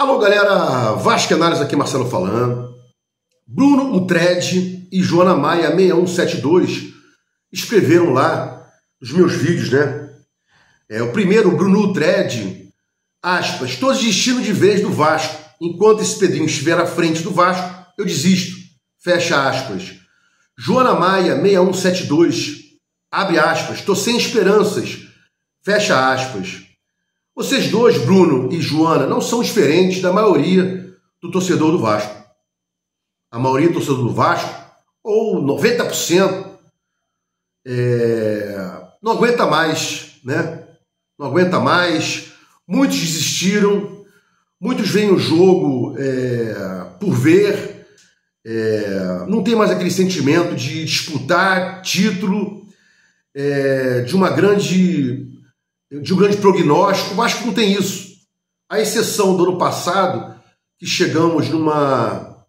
Alô galera, Vasco Análise aqui, Marcelo falando. Bruno Utredi e Joana Maia 6172 escreveram lá nos meus vídeos, né? O primeiro, Bruno Utredi, aspas, estou desistindo de vez do Vasco. Enquanto esse Pedrinho estiver à frente do Vasco, eu desisto. Fecha aspas. Joana Maia 6172, abre aspas, estou sem esperanças. Fecha aspas. Vocês dois, Bruno e Joana, não são diferentes da maioria do torcedor do Vasco. A maioria do torcedor do Vasco, ou 90%, não aguenta mais, né? Não aguenta mais. Muitos desistiram, muitos veem o jogo por ver, não tem mais aquele sentimento de disputar título, de um grande prognóstico. O Vasco não tem isso. A exceção do ano passado, que chegamos numa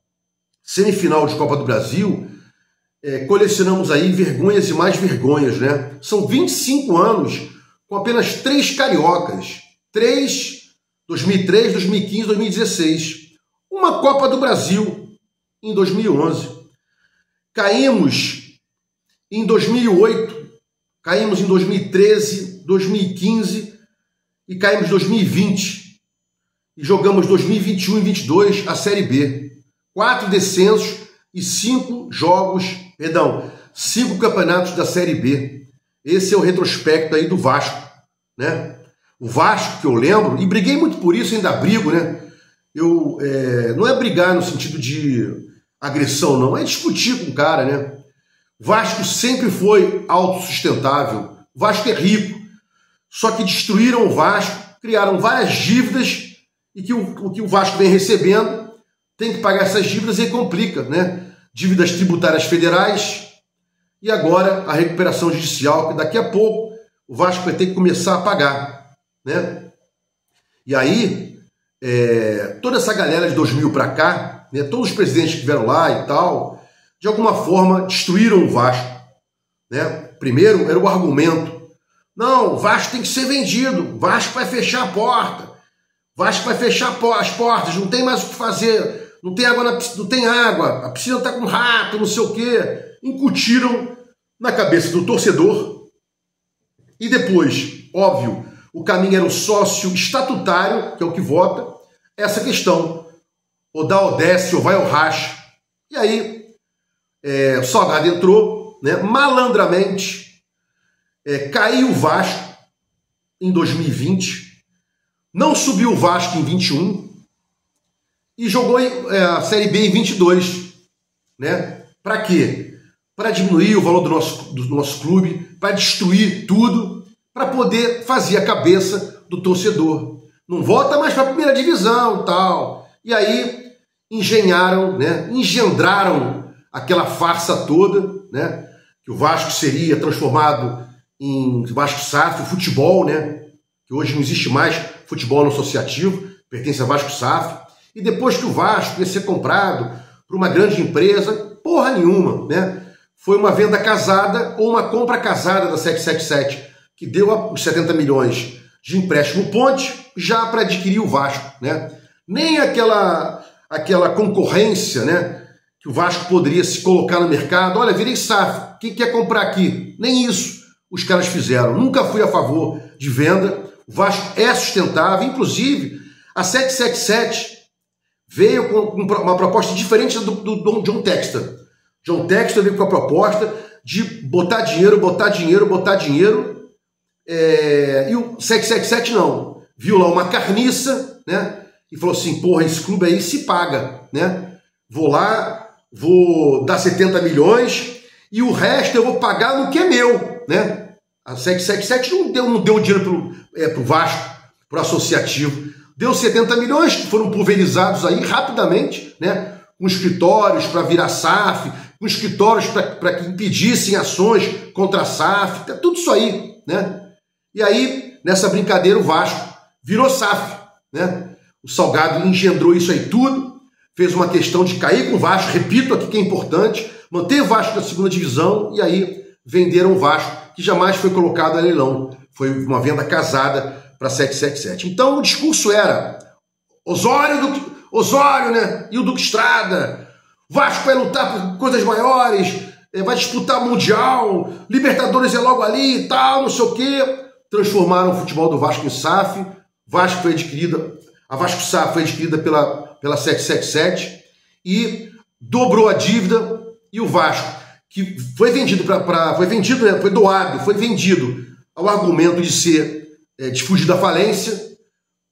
semifinal de Copa do Brasil, colecionamos aí vergonhas e mais vergonhas, né? São 25 anos com apenas 3 cariocas. 2003, 2015, 2016. Uma Copa do Brasil em 2011. Caímos em 2008, caímos em 2013, 2015 e caímos em 2020. E jogamos 2021 e 2022 a Série B. 4 descensos e 5 campeonatos da Série B. Esse é o retrospecto aí do Vasco, né? O Vasco, que eu lembro, e briguei muito por isso, ainda brigo, né? Não é brigar no sentido de agressão, não. É discutir com o cara, né? O Vasco sempre foi autossustentável. O Vasco é rico. Só que destruíram o Vasco, criaram várias dívidas e que o que o Vasco vem recebendo tem que pagar essas dívidas e complica, né? Dívidas tributárias federais e agora a recuperação judicial, que daqui a pouco o Vasco vai ter que começar a pagar, né? E aí, toda essa galera de 2000 para cá, né, todos os presidentes que estiveram lá e tal, de alguma forma destruíram o Vasco, né? Primeiro era o argumento: não, o Vasco tem que ser vendido, o Vasco vai fechar a porta, o Vasco vai fechar as portas, não tem mais o que fazer, não tem água, a piscina está com rato, não sei o quê. Incutiram na cabeça do torcedor e depois, óbvio, o caminho era o sócio estatutário, que é o que vota, essa questão, ou dá ou desce, ou vai ou racha. E aí, o Salgado entrou, né, malandramente, caiu o Vasco em 2020, não subiu o Vasco em 21 e jogou a Série B em 22, né? Para quê? Para diminuir o valor do nosso clube, para destruir tudo, para poder fazer a cabeça do torcedor. Não volta mais para a primeira divisão e tal. E aí engendraram aquela farsa toda, né? Que o Vasco seria transformado em Vasco SAF, o futebol, né? Que hoje não existe mais futebol associativo, pertence a Vasco SAF. E depois que o Vasco ia ser comprado por uma grande empresa, porra nenhuma, né? Foi uma venda casada ou uma compra casada da 777, que deu os 70 milhões de empréstimo ponte já para adquirir o Vasco, né? Nem aquela concorrência, né, que o Vasco poderia se colocar no mercado. Olha, virei SAF, quem quer comprar aqui? Nem isso os caras fizeram. Nunca fui a favor de venda. O Vasco é sustentável. Inclusive, a 777 veio com uma proposta diferente do John Textor. John Textor veio com a proposta de botar dinheiro. E o 777 não. Viu lá uma carniça, né? E falou assim, porra, esse clube aí se paga, né? Vou lá, vou dar 70 milhões e o resto eu vou pagar no que é meu, né? A 777 não deu dinheiro pro Vasco, pro associativo. Deu 70 milhões que foram pulverizados aí rapidamente, né? Com escritórios para virar SAF, com escritórios para que impedissem ações contra a SAF, tudo isso aí, né? E aí, nessa brincadeira, o Vasco virou SAF, né? O Salgado engendrou isso aí tudo, fez uma questão de cair com o Vasco, repito aqui que é importante, manter o Vasco na segunda divisão, e aí venderam o Vasco, que jamais foi colocado a leilão. Foi uma venda casada para 777. Então o discurso era: Osório, né? E o Duque Estrada. O Vasco vai lutar por coisas maiores, vai disputar Mundial, Libertadores é logo ali e tal, não sei o quê. Transformaram o futebol do Vasco em SAF. A Vasco SAF foi adquirida pela 777 e dobrou a dívida. E o Vasco, que foi vendido foi vendido ao argumento de fugir da falência,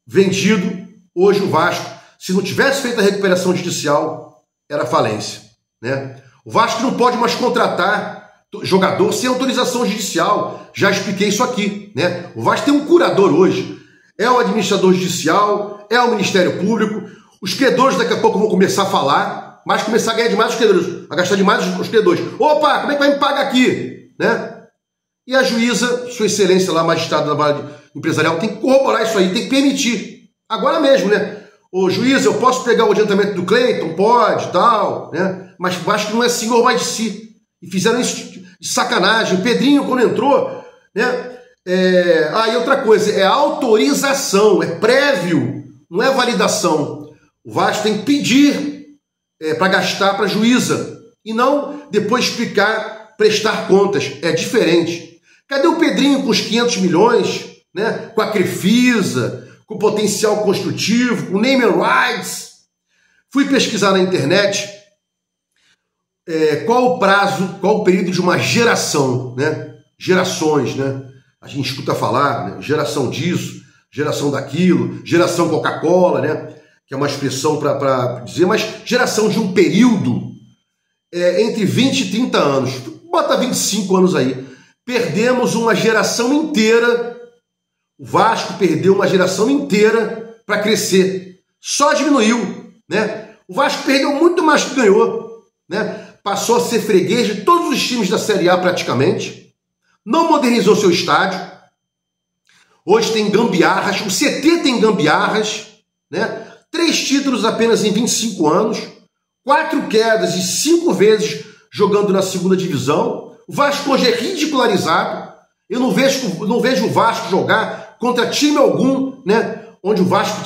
vendido. Hoje o Vasco, se não tivesse feito a recuperação judicial, era falência, né? O Vasco não pode mais contratar jogador sem autorização judicial. Já expliquei isso aqui, né? O Vasco tem um curador hoje. É o administrador judicial, é o Ministério Público. Os credores daqui a pouco vão começar a falar, mas começar a ganhar demais os credores, a gastar demais os credores. Opa, como é que vai me pagar aqui? Né? E a juíza, sua excelência lá, magistrado da vara empresarial, tem que corroborar isso aí, tem que permitir. Agora mesmo, né? Ô juiz, eu posso pegar o adiantamento do Cleiton? Pode, tal, né? Mas o Vasco não é senhor mais de si. E fizeram isso de sacanagem. O Pedrinho, quando entrou, né? E outra coisa, é autorização, é prévio, não é validação. O Vasco tem que pedir para gastar para a juíza e não depois explicar, prestar contas. É diferente. Cadê o Pedrinho com os 500 milhões, né? Com a Crefisa, com potencial construtivo, com name and rights? Fui pesquisar na internet qual o prazo, qual o período de uma geração, né? Gerações, né? A gente escuta falar, né? Geração disso, geração daquilo, geração Coca-Cola, né? Que é uma expressão para dizer, mas geração de um período entre 20 e 30 anos. Bota 25 anos aí. Perdemos uma geração inteira. O Vasco perdeu uma geração inteira para crescer. Só diminuiu, né? O Vasco perdeu muito mais que ganhou, né? Passou a ser freguês de todos os times da Série A praticamente. Não modernizou seu estádio. Hoje tem gambiarras. O CT tem gambiarras, né? 3 títulos apenas em 25 anos. 4 quedas e 5 vezes jogando na segunda divisão. O Vasco hoje é ridicularizado. Eu não vejo o Vasco jogar contra time algum, né? Onde o Vasco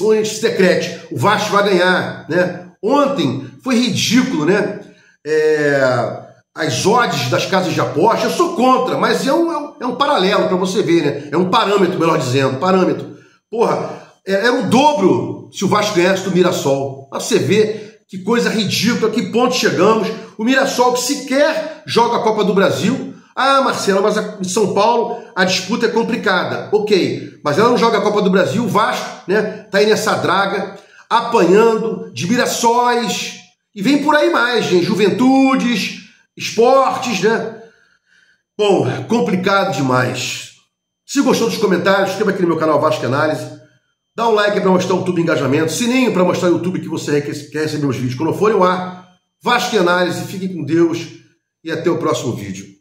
onde se decrete, o Vasco vai ganhar, né? Ontem foi ridículo, né? As odds das casas de aposta, eu sou contra, mas é um paralelo para você ver, né? É um parâmetro, melhor dizendo, parâmetro. Porra, era o dobro se o Vasco ganhasse do Mirassol. Pra você ver que coisa ridícula, que ponto chegamos. O Mirassol que sequer joga a Copa do Brasil. Ah, Marcelo, mas em São Paulo a disputa é complicada. Ok, mas ela não joga a Copa do Brasil, o Vasco, né? Tá aí nessa draga, apanhando de Mirassóis. E vem por aí mais, gente. Juventudes, esportes, né? Bom, complicado demais. Se gostou dos comentários, inscreva aqui no meu canal Vasco Análise. Dá um like para mostrar o YouTube engajamento. Sininho para mostrar o YouTube que você quer receber os vídeos quando forem ao ar. Vasco Análise, fiquem com Deus e até o próximo vídeo.